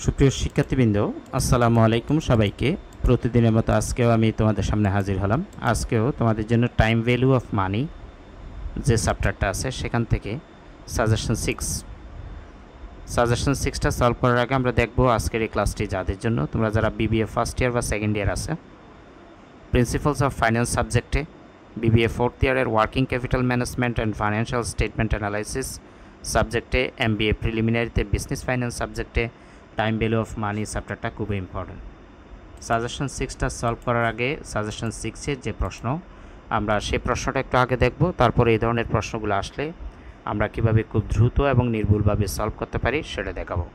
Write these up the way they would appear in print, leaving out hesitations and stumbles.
সুপ্রিয় শিক্ষার্থীবৃন্দ, আসসালামু আলাইকুম সবাইকে। প্রতিদিনের মতো আজকেও আমি তোমাদের সামনে হাজির হলাম। আজকেও তোমাদের জন্য টাইম ভ্যালু অফ মানি যে চ্যাপ্টারটা আছে সেখান থেকে সাজেশন সিক্সটা সলভ করার আগে আমরা দেখব আজকের এই ক্লাসটি যাদের জন্য, তোমরা যারা বিবিএ ফার্স্ট ইয়ার বা সেকেন্ড ইয়ার আছে, প্রিন্সিপালস অফ ফাইন্যান্স সাবজেক্টে, বিবিএ ফোর্থ ইয়ারের working capital management and financial statement analysis সাবজেক্টে, এমবিএ প্রিলিমিনারিতে বিজনেস ফাইন্যান্স সাবজেক্টে টাইম ভ্যালু অফ মানি চ্যাপ্টারটা খুবই ইম্পর্টেন্ট। সাজেশন সিক্সটা সলভ করার আগে সাজেশন সিক্সের যে প্রশ্ন, আমরা সেই প্রশ্নটা একটু আগে দেখব, তারপরে এই ধরনের প্রশ্নগুলো আসলে আমরা কীভাবে খুব দ্রুত এবং নির্ভুলভাবে সলভ করতে পারি সেটা দেখাবো।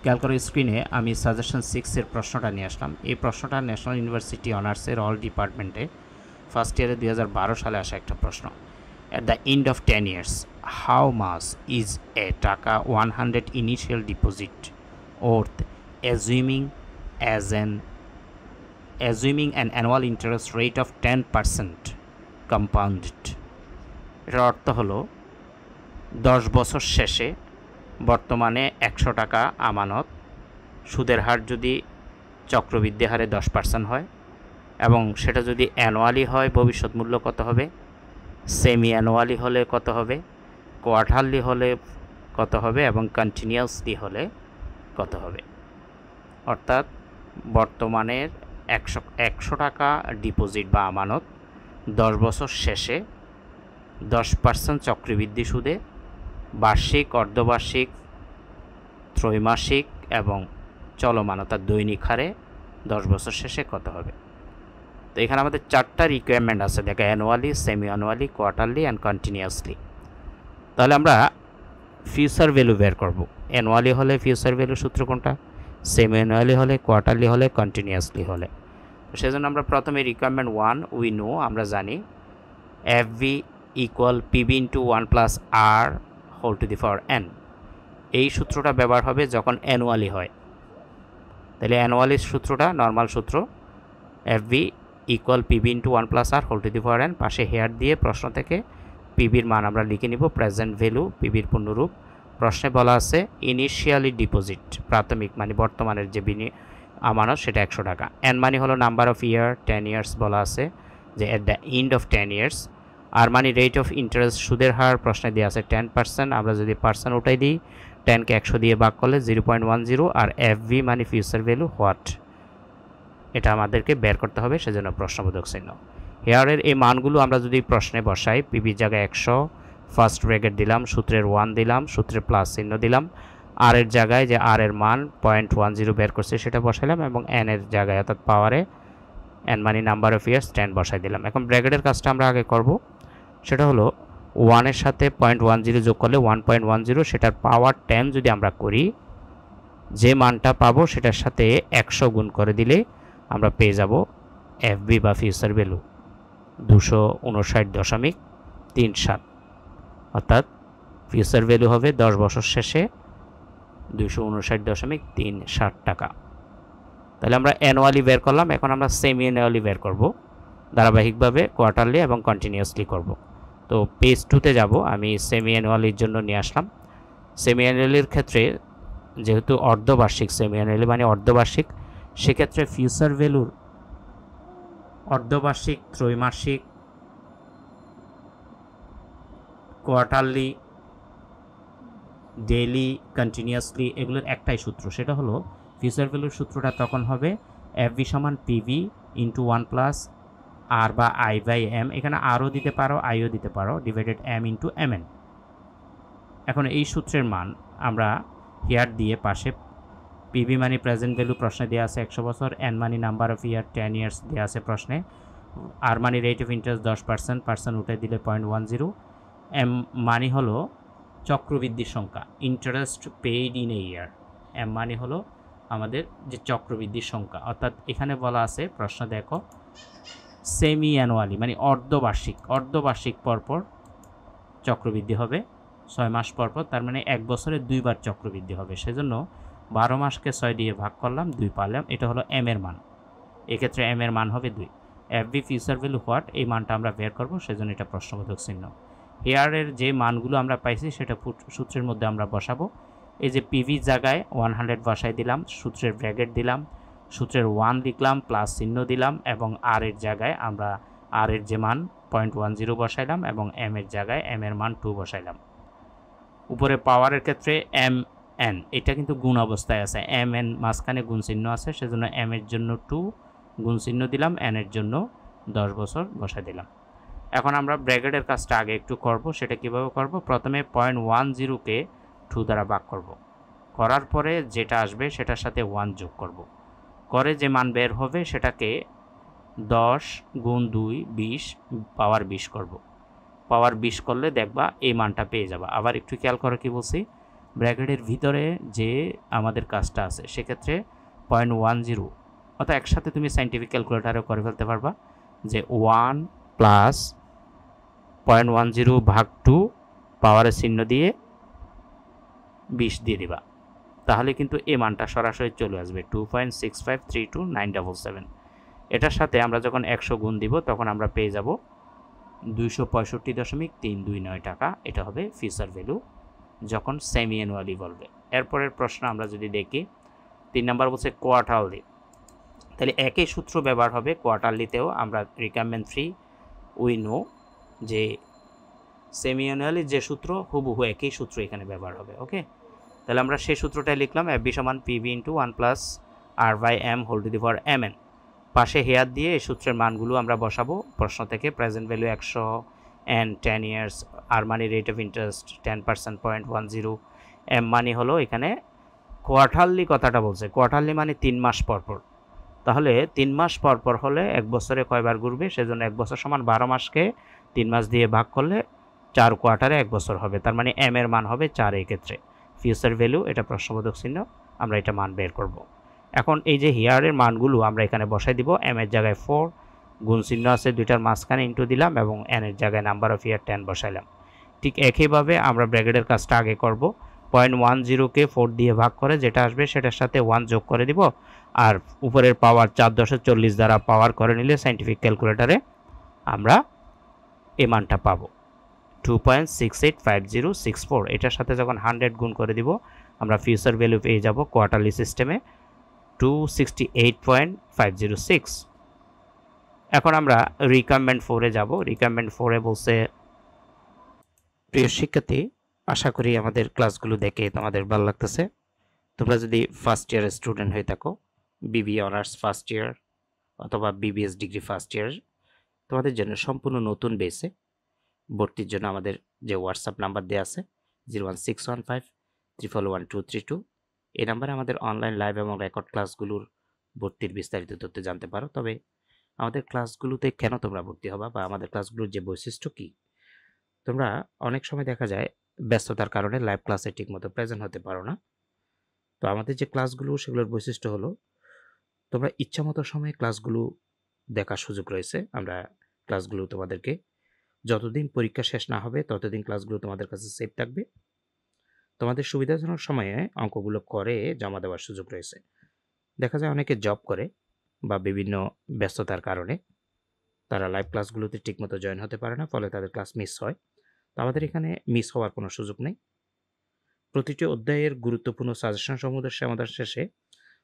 খেয়াল করে স্ক্রিনে আমি সাজেশন সিক্সের প্রশ্নটা নিয়ে আসলাম। এই প্রশ্নটা ন্যাশনাল ইউনিভার্সিটি অনার্সের অল ডিপার্টমেন্টে ফার্স্ট ইয়ারে 2012 সালে আসা একটা প্রশ্ন। At the end of 10 years, how much is a টাকা 100 initial deposit worth assuming an annual interest rate of 10% compounded? এটার অর্থ হলো 10 বছর শেষে বর্তমানে 100 টাকা আমানত, সুদের হার যদি চক্রবৃদ্ধি হারে 10% হয় এবং সেটা যদি অ্যানুয়ালি হয় ভবিষ্যৎ মূল্য কত হবে, সেমি অ্যানুয়ালি হলে কত হবে, কোয়ার্টারলি হলে কত হবে এবং কন্টিনিউয়াসলি হলে কত হবে। অর্থাৎ বর্তমানের 100 টাকা ডিপোজিট বা আমানত 10 বছর শেষে 10% চক্রবৃদ্ধি সুদে বার্ষিক, অর্ধবার্ষিক, ত্রৈমাসিক এবং চলমান অর্থাৎ দৈনিক হারে 10 বছর শেষে কত হবে। তো এখানে আমাদের 4টা রিকোয়ারমেন্ট আছে, দেখো annually, semi annually, quarterly and continuously. তাহলে আমরা ফিউচার ভ্যালু বের করব। অ্যানুয়ালি হলে ফিউচার ভ্যালু সূত্র কোনটা, সেমি অ্যানুয়ালি হলে, কোয়ার্টারলি হলে, কন্টিনিউয়াসলি হলে। তো সেজন্য আমরা প্রথমে রিকোয়ারমেন্ট 1 উই নো, আমরা জানি FV equal PV into 1 plus R whole to the power n। এই সূত্রটা ব্যবহার হবে যখন অ্যানুয়ালি হয়। তাহলে অ্যানুয়ালি সূত্রটা নর্মাল সূত্র, FV equal PV into 1 plus R whole to the power n, পাশে হেয়ার দিয়ে প্রশ্ন থেকে পিবির মান আমরা লিখে নিব, প্রেজেন্ট ভ্যালু পিবির পূর্ণরূপ। প্রশ্নে বলা আছে ইনিশিয়ালি ডিপোজিট, প্রাথমিক মানে বর্তমানের যে আমানত সেটা 100 টাকা। এন মানি হলো নাম্বার অফ ইয়ার, 10 years বলা আছে যে at the end of 10 years। আর মানি রেট অফ ইন্টারেস্ট, সুদের হার প্রশ্নে দিয়ে আছে 10%, আমরা যদি পার্সেন্ট উঠাই দিই 10কে 100 দিয়ে ভাগ করলে 0.10। আর FV মানে ফিউচার ভ্যালু হোয়াট, এটা আমাদেরকে বের করতে হবে, সেজন্য প্রশ্নবোধক চিহ্ন। হেয়ারের এই মানগুলো আমরা যদি প্রশ্নে বসাই, পিবির জায়গায় 100 ফার্স্ট ব্র্যাকেট দিলাম, সূত্রের 1 দিলাম, সূত্রে প্লাস চিহ্ন দিলাম, আর এর জায়গায় যে আর এর মান 0.10 বের করছে সেটা বসাইলাম এবং এন এর জায়গায় অর্থাৎ পাওয়ারে এন মানে নাম্বার অফ ইয়ার্স 10 বসাই দিলাম। এখন ব্র্যাকেটের কাজটা আমরা আগে করব, সেটা হলো 1 এর সাথে 0.10 যোগ করলে 1.10, সেটার পাওয়ার 10 যদি আমরা করি, যে মানটা পাবো সেটার সাথে 100 গুণ করে দিলে আমরা পেয়ে যাব FB বা ফিউচার ভ্যালু 259.37, অর্থাৎ ফিউচার ভ্যালু হবে 10 বছর শেষে 259.37 টাকা। তাহলে আমরা অ্যানুয়ালি বের করলাম, এখন আমরা সেমি অ্যানুয়ালি বের করব, ধারাবাহিকভাবে কোয়ার্টারলি এবং কন্টিনিউয়াসলি করব। তো পেজ 2তে যাব, আমি সেমি অ্যানুয়ালির জন্য নিয়ে আসলাম। সেমি অ্যানুয়ালির ক্ষেত্রে যেহেতু অর্ধবার্ষিক, সেমি অ্যানুয়ালি মানে অর্ধবার্ষিক, সেক্ষেত্রে ফিউচার ভ্যালুর অর্ধবার্ষিক, ত্রৈমাসিক, কোয়ার্টারলি, ডেইলি, কন্টিনিউয়াসলি এগুলোর একটাই সূত্র, সেটা হলো ফিউচার ভ্যালুর সূত্রটা তখন হবে FV সমান PV ইন্টু 1 প্লাস R বা I বাই M, এখানে আরও দিতে পারো, আইও দিতে পারো, ডিভাইডেড M ইন্টু MN। এখন এই সূত্রের মান আমরা হেয়ার দিয়ে পাশে PV মানি প্রেজেন্ট ভ্যালু প্রশ্নে দেওয়া আছে 100 বছর, N money number of year 10 years দেওয়া আছে প্রশ্নে, আর মানি রেট অফ ইন্টারেস্ট 10%, পার্সেন্ট উঠে দিলে 0.10, M মানি হলো চক্রবৃদ্ধির সংখ্যা, interest paid in a year, M মানি হলো আমাদের যে চক্রবৃদ্ধির সংখ্যা। অর্থাৎ এখানে বলা আছে প্রশ্ন দেখো সেমি অ্যানুয়ালি মানে অর্ধবার্ষিক পরপর চক্রবৃদ্ধি হবে, 6 মাস পরপর, তার মানে 1 বছরে 2 বার চক্রবৃদ্ধি হবে, সেজন্য 12 মাসকে 6 দিয়ে ভাগ করলাম, 2 পারলাম, এটা হলো M এর মান। এক্ষেত্রে এম এর মান হবে 2। F B future value what, এই মানটা আমরা বের করবো, সেজন্য এটা প্রশ্নবোধক চিহ্ন। হেয়ারের যে মানগুলো আমরা পাইছি সেটা সূত্রের মধ্যে আমরা বসাবো। এই যে পিভি জায়গায় 100 বসাই দিলাম, সূত্রের ব্র্যাকেট দিলাম, সূত্রের 1 লিখলাম, প্লাস চিহ্ন দিলাম, এবং আর এর জায়গায় আমরা আর এর যে মান 0.10 বসাইলাম, এবং এম এর জায়গায় এম এর মান 2 বসাইলাম। উপরে পাওয়ারের ক্ষেত্রে এম এন, এটা কিন্তু গুণ অবস্থায় আছে, এম এন মাঝখানে গুণ চিহ্ন আছে, সেজন্য এম এর জন্য 2 গুণ চিহ্ন দিলাম, এন এর জন্য 10 বছর বসাই দিলাম। এখন আমরা ব্র্যাকেটের কাজটা আগে একটু করব, সেটা কিভাবে করব, প্রথমে 0.10কে 2 দ্বারা ভাগ করব, করার পরে যেটা আসবে সেটার সাথে 1 যোগ করব, করে যে মান বের হবে সেটাকে 10 গুণ 2 20 পাওয়ার 20 করব। পাওয়ার 20 করলে দেখবা এই মানটা পেয়ে যাবা। আবার একটু খেয়াল করো কি বলছি, ব্র্যাকেটের ভিতরে যে আমাদের কাজটা আছে সেক্ষেত্রে 0.10, অর্থাৎ একসাথে তুমি সাইন্টিফিক ক্যালকুলেটারও করে ফেলতে পারবা, যে 1 প্লাস 0.10 ভাগ 2 পাওয়ারের চিহ্ন দিয়ে 20 দিয়ে দিবা, তাহলে কিন্তু এই মানটা সরাসরি চলে আসবে 2.6532977। এটার সাথে আমরা যখন 100 গুণ দিব তখন আমরা পেয়ে যাব 265.329 টাকা। এটা হবে ফিউচার ভ্যালু যখন সেমি অ্যানুয়ালি বলবে। এরপরের প্রশ্ন আমরা যদি দেখি, 3 নাম্বার বলছে কোয়ার্টারলি, তাহলে একই সূত্র ব্যবহার হবে কোয়ার্টারলিতেও। আমরা রিকোয়ারমেন্ট ফ্রি উই নো যে সেমি অ্যানুয়ালি যে সূত্র হুবহু একই সূত্র এখানে ব্যবহার হবে। ওকে, তাহলে আমরা সেই সূত্রটাই লিখলাম, এফ বি সমান PV into 1 plus R by M whole to the power M n. পাশে হেয়ার দিয়ে এই সূত্রের মানগুলো আমরা বসাবো প্রশ্ন থেকে। প্রেজেন্ট ভ্যালু 100 এন 10 ইয়ার্স, আর মানি রেট অফ ইন্টারেস্ট 10%, 0.10, এম মানি হলো এখানে কোয়ার্টারলি কথাটা বলছে, কোয়ার্টারলি মানে 3 মাস পর পর, তাহলে 3 মাস পর পর হলে 1 বছরে কয়বার ঘুরবে, সেজন্য 1 বছর সমান 12 মাসকে 3 মাস দিয়ে ভাগ করলে 4 কোয়ার্টারে 1 বছর হবে, তার মানে এম এর মান হবে 4। এই ক্ষেত্রে ফিউচার ভ্যালু, এটা প্রশ্নবোধক চিহ্ন, আমরা এটা মান বের করব। এখন এই যে হিয়ারের মানগুলো আমরা এখানে বসাই দিব, এম এর জায়গায় 4 গুণ চিহ্ন আছে দুইটার মাঝখানে ইন্টু দিলাম, এবং এন এর জায়গায় নাম্বার অফ ইয়ার 10 বসাইলাম। ঠিক একইভাবে আমরা ব্র্যাকেটের কাজটা আগে করব, 0.10কে 4 দিয়ে ভাগ করে যেটা আসবে সেটার সাথে 1 যোগ করে দিব, আর উপরের পাওয়ার 4.40 দ্বারা পাওয়ার করে নিলে সাইন্টিফিক ক্যালকুলেটারে আমরা এই মানটা পাবো 2.685064। এটার সাথে যখন 100 গুণ করে দিব আমরা ফিউচার ভ্যালু পেয়ে যাব কোয়ার্টারলি সিস্টেমে 268.506। এখন আমরা রিকোয়ারমেন্ট 4-এ যাব। রিকোয়ারমেন্ট 4-এ বলছে, প্রিয় শিক্ষার্থী, আশা করি আমাদের ক্লাসগুলো দেখে তোমাদের ভালো লাগতেছে। তোমরা যদি ফার্স্ট ইয়ারের স্টুডেন্ট হয়ে থাকো, বিবিএ অনার্স ফার্স্ট ইয়ার অথবা বিবিএস ডিগ্রি ফার্স্ট ইয়ার, তোমাদের জন্য সম্পূর্ণ নতুন বেসে ভর্তির জন্য আমাদের যে হোয়াটসঅ্যাপ নাম্বার দেওয়া আছে 01615 এই নাম্বারে আমাদের অনলাইন লাইভ এবং রেকর্ড ক্লাসগুলোর ভর্তির বিস্তারিত তথ্য জানতে পারো। তবে আমাদের ক্লাসগুলোতে কেন তোমরা ভর্তি হবা বা আমাদের ক্লাসগুলোর যে বৈশিষ্ট্য কী, তোমরা অনেক সময় দেখা যায় ব্যস্ততার কারণে লাইভ ক্লাসে ঠিকমতো প্রেজেন্ট হতে পারো না। তো আমাদের যে ক্লাসগুলো সেগুলোর বৈশিষ্ট্য হলো তোমরা ইচ্ছামতো সময়ে ক্লাসগুলো দেখার সুযোগ রয়েছে। আমরা ক্লাসগুলো তোমাদেরকে যতদিন পরীক্ষা শেষ না হবে ততদিন ক্লাসগুলো তোমাদের কাছে সেভ থাকবে। তোমাদের সুবিধাজনক সময়ে অঙ্কগুলো করে জমা দেওয়ার সুযোগ রয়েছে। দেখা যায় অনেকে জব করে বা বিভিন্ন ব্যস্ততার কারণে তারা লাইভ ক্লাসগুলোতে ঠিকমতো জয়েন হতে পারে না, ফলে তাদের ক্লাস মিস হয়। তো আমাদের এখানে মিস হওয়ার কোনো সুযোগ নেই। প্রতিটি অধ্যায়ের গুরুত্বপূর্ণ সাজেশন সমূহের সমাধান শেষে,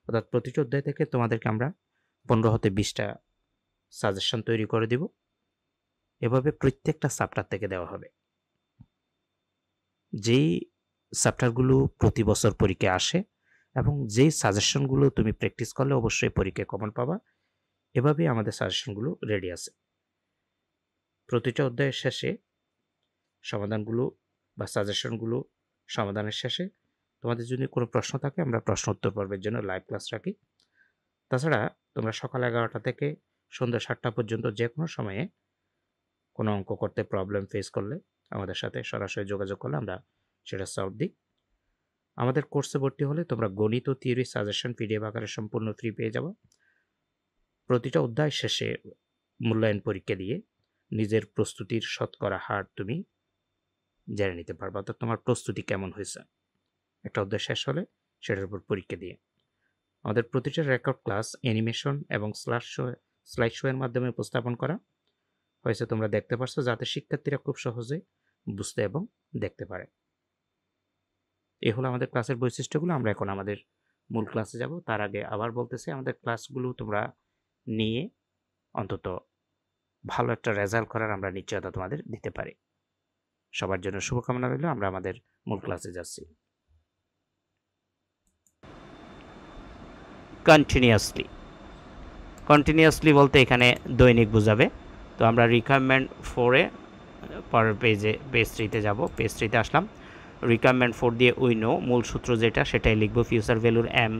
অর্থাৎ প্রতিটি অধ্যায় থেকে তোমাদেরকে আমরা 15 হতে 20টা সাজেশন তৈরি করে দিব। এভাবে প্রত্যেকটা চ্যাপ্টার থেকে দেওয়া হবে। যেই চ্যাপ্টারগুলো প্রতি বছর পরীক্ষায় আসে এবং যেই সাজেশনগুলো তুমি প্র্যাকটিস করলে অবশ্যই পরীক্ষায় কমন পাবা, এভাবেই আমাদের সাজেশনগুলো রেডি আছে। প্রতিটা অধ্যায়ের শেষে সমাধানগুলো বা সাজেশনগুলো সমাধানের শেষে তোমাদের যদি কোনো প্রশ্ন থাকে আমরা প্রশ্ন উত্তর পর্বের জন্য লাইভ ক্লাস রাখি। তাছাড়া তোমরা সকাল 11টা থেকে সন্ধ্যা 7টা পর্যন্ত যে কোনো সময়ে কোনো অঙ্ক করতে প্রবলেম ফেস করলে আমাদের সাথে সরাসরি যোগাযোগ করলে আমরা সেটা সলভ দিই। আমাদের কোর্সে ভর্তি হলে তোমরা গণিত ও থিওরি সাজেশন পিডিএফ আকারে সম্পূর্ণ ফ্রি পেয়ে যাবে। প্রতিটা অধ্যায় শেষে মূল্যায়ন পরীক্ষা দিয়ে নিজের প্রস্তুতির শতকরা হার তুমি জেনে নিতে পারবে, অর্থাৎ তোমার প্রস্তুতি কেমন হয়েছে একটা অধ্যায় শেষ হলে সেটার উপর পরীক্ষা দিয়ে। আমাদের প্রতিটা রেকর্ড ক্লাস অ্যানিমেশন এবং স্লাইড শো এর মাধ্যমে উপস্থাপন করা হয়েছে, তোমরা দেখতে পাচ্ছ, যাতে শিক্ষার্থীরা খুব সহজে বুঝতে এবং দেখতে পারে। এই হলো আমাদের ক্লাসের বৈশিষ্ট্যগুলো। আমরা এখন আমাদের মূল ক্লাসে যাব। তার আগে আবার বলতেছি, আমাদের ক্লাসগুলো তোমরা নিয়ে অন্তত ভালো একটা রেজাল্ট করার আমরা নিশ্চয়তা তোমাদের দিতে পারি। সবার জন্য শুভকামনা রইল। আমরা আমাদের মূল ক্লাসে যাচ্ছি। কন্টিনিউয়াসলি বলতে এখানে দৈনিক বোঝাবে। তো আমরা রিকোয়ারমেন্ট 4-এ পরের পেজ 3-তে যাব। পেজ 3-তে আসলাম। রিকোয়ারমেন্ট 4 দিয়ে উই নো, মূল সূত্র যেটা সেটাই লিখব। ফিউচার ভ্যালুর এম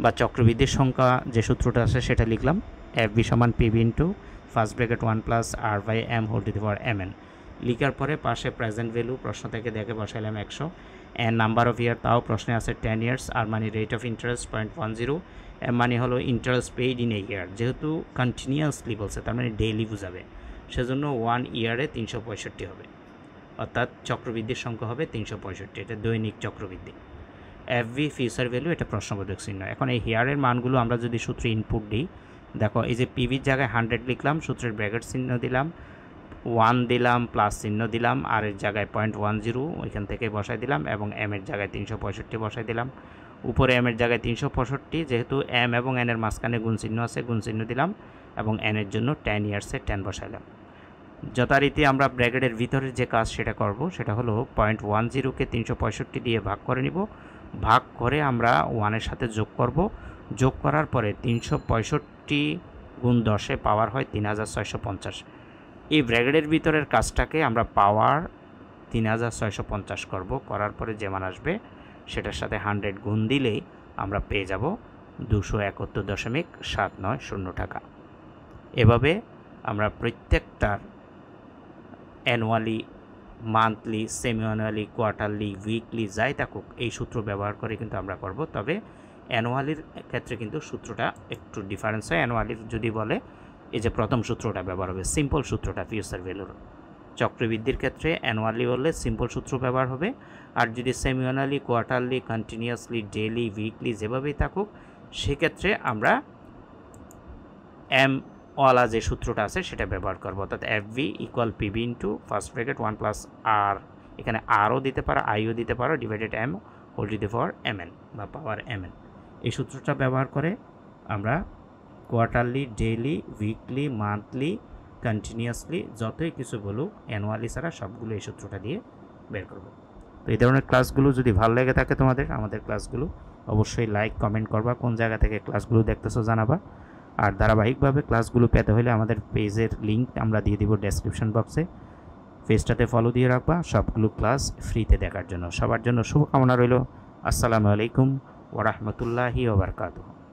বা চক্রবৃদ্ধির সংখ্যা যে সূত্রটা আছে সেটা লিখলাম। এফ বি সমান PB into first bracket 1 plus R by M whole to the power M N. লিখার পরে পাশে প্রেজেন্ট ভ্যালু প্রশ্ন থেকে দেখে বসাইলাম 100। এন নাম্বার অফ ইয়ার, তাও প্রশ্নে আছে 10 ইয়ার্স। আর মানে রেট অফ ইন্টারেস্ট 0.10। এম মানে হলো ইন্টারেস্ট পেইড ইন এ ইয়ার, যেহেতু কন্টিনিউয়াসলি বলছে তার মানে ডেইলি বুঝাবে, সেজন্য 1 ইয়ারে 365 হবে, অর্থাৎ চক্রবৃদ্ধির সংখ্যা হবে 365। এটা দৈনিক চক্রবৃদ্ধি। এফ ভি ফিউচার ভ্যালু, এটা প্রশ্নবোধক চিহ্ন। এখন এই হেয়ারের মানগুলো আমরা যদি সূত্রে ইনপুট দিই, দেখো এই যে পিভির জায়গায় 100 লিখলাম, সূত্রের ব্র্যাকেট চিহ্ন দিলাম, 1 দিলাম, প্লাস চিহ্ন দিলাম, আর এর জায়গায় 0.10 ওইখান থেকে বসাই দিলাম, এবং এম এর জায়গায় 365 বসাই দিলাম। উপরে এম এর জায়গায় 365, যেহেতু এম এবং এন এর মাঝখানে গুণ চিহ্ন আছে, গুণ চিহ্ন দিলাম, এবং এন এর জন্য 10 ইয়ার্সে 10 বসাইলাম। যথারীতি আমরা ব্র্যাকেটের ভিতরের যে কাজ সেটা করব, সেটা হলো 0.10কে 365 দিয়ে ভাগ করে নিব। ভাগ করে আমরা 1-এর সাথে যোগ করব। যোগ করার পরে 365 গুণ 10-এ পাওয়ার হয় 3650। এই ব্র্যাকেটের ভিতরের কাজটাকে আমরা পাওয়ার 3650 করব। করার পরে যে মান আসবে সেটার সাথে 100 গুণ দিলেই আমরা পেয়ে যাব 271.790 টাকা। এভাবে আমরা প্রত্যেকটার annually, monthly, semi annually, quarterly, weekly যাই থাকুক এই সূত্র ব্যবহার করে কিন্তু আমরা করব। তবে অ্যানুয়ালির ক্ষেত্রে কিন্তু সূত্রটা একটু ডিফারেন্স হয়। অ্যানুয়ালির যদি বলে এই যে প্রথম সূত্রটা ব্যবহার হবে, সিম্পল সূত্রটা ফিউচার ভ্যালুর। চক্রবৃদ্ধির ক্ষেত্রে অ্যানুয়ালি বললে সিম্পল সূত্র ব্যবহার হবে। আর যদি semi annually, quarterly, continuously, daily, weekly যেভাবেই থাকুক, সেক্ষেত্রে আমরা এম ওয়ালা যে সূত্রটা আছে সেটা ব্যবহার করব, অর্থাৎ F V equal PV into first bracket 1 plus r, এখানে আরও দিতে পারো, আইও দিতে পারো, divided m whole to the power M n বা পাওয়ার এম এন। এই সূত্রটা ব্যবহার করে আমরা quarterly, daily, weekly, monthly, continuously যতই কিছু বলুক, অ্যানুয়ালি ছাড়া সবগুলো এই সূত্রটা দিয়ে বের করব। তো এই ধরনের ক্লাসগুলো যদি ভালো লেগে থাকে তোমাদের, আমাদের ক্লাসগুলো অবশ্যই লাইক, কমেন্ট করবা, কোন জায়গা থেকে ক্লাসগুলো দেখতেছো জানাবা। আর ধারাবাহিকভাবে ক্লাসগুলো পেতে হলে আমাদের পেজের লিঙ্ক আমরা দিয়ে দিব ডেসক্রিপশন বক্সে। পেজটাতে ফলো দিয়ে রাখবা সবগুলো ক্লাস ফ্রিতে দেখার জন্য। সবার জন্য শুভকামনা রইল। আসসালামু আলাইকুম ওয়া রাহমাতুল্লাহি ওয়া বারাকাতুহু।